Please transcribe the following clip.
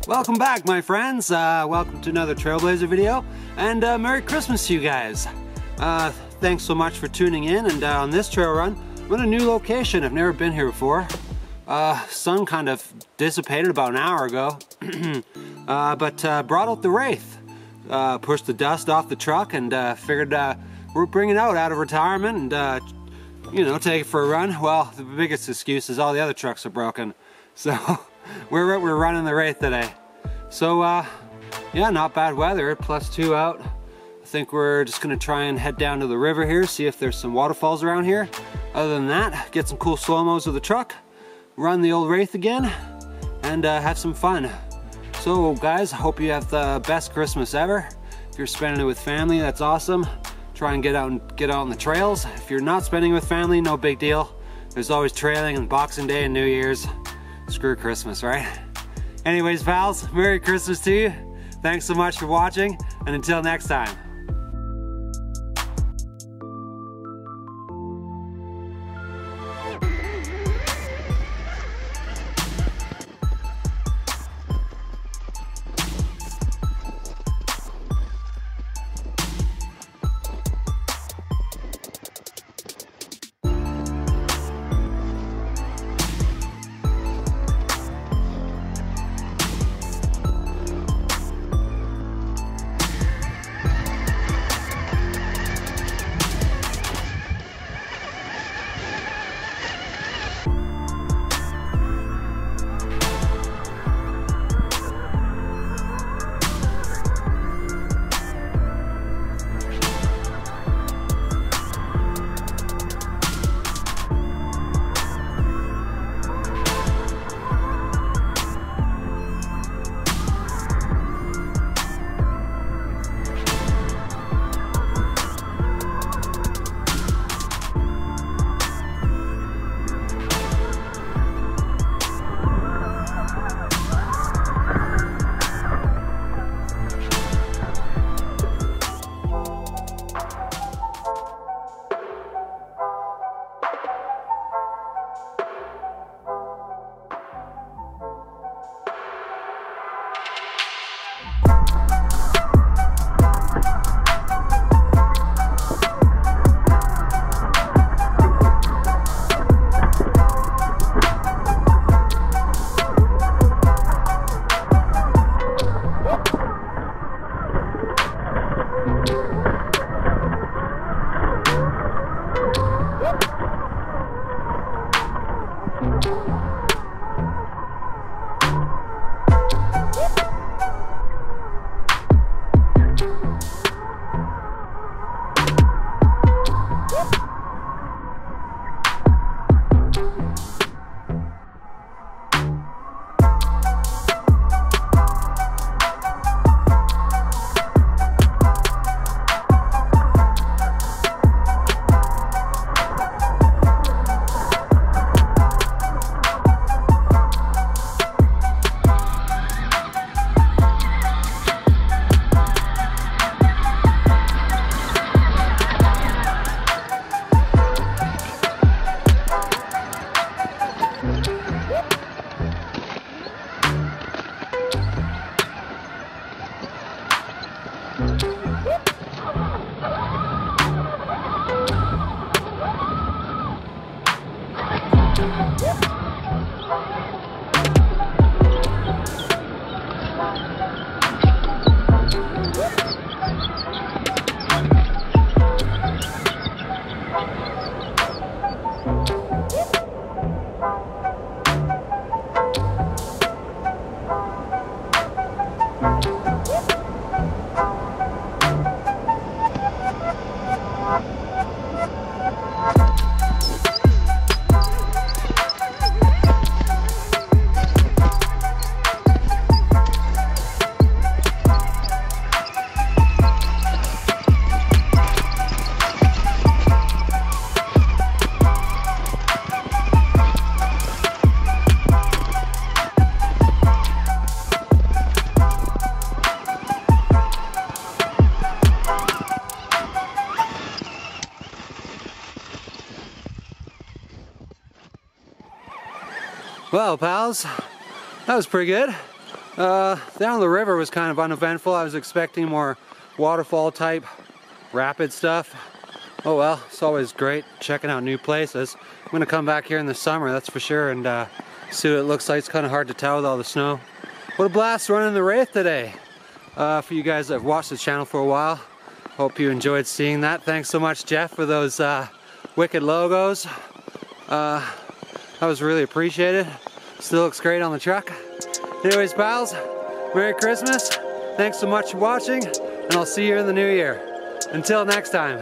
Welcome back, my friends. Welcome to another Trailblazer video, and Merry Christmas to you guys. Thanks so much for tuning in, and on this trail run, I'm in a new location. I've never been here before. Sun kind of dissipated about an hour ago, but brought out the Wraith. Pushed the dust off the truck and figured we're bringing it out of retirement and, you know, take it for a run. Well, the biggest excuse is all the other trucks are broken. So we're running the Wraith today. So yeah, not bad weather, +2 out. I think we're just gonna try and head down to the river here, see if there's some waterfalls around here. Other than that, get some cool slow-mos of the truck, run the old Wraith again, and have some fun. So guys, I hope you have the best Christmas ever. If you're spending it with family, that's awesome. Try and get out on the trails. If you're not spending it with family, no big deal. There's always trailing and Boxing Day and New Year's. Screw Christmas, right? Anyways, pals, Merry Christmas to you. Thanks so much for watching, and until next time. Well, pals, that was pretty good. Down the river was kind of uneventful. I was expecting more waterfall type rapid stuff. Oh well, it's always great checking out new places. I'm gonna come back here in the summer, that's for sure, and see what it looks like. It's kind of hard to tell with all the snow. What a blast running the Wraith today. For you guys that have watched the channel for a while, hope you enjoyed seeing that. Thanks so much, Jeff, for those wicked logos. That was really appreciated. Still looks great on the truck. Anyways, pals, Merry Christmas. Thanks so much for watching, and I'll see you in the new year. Until next time.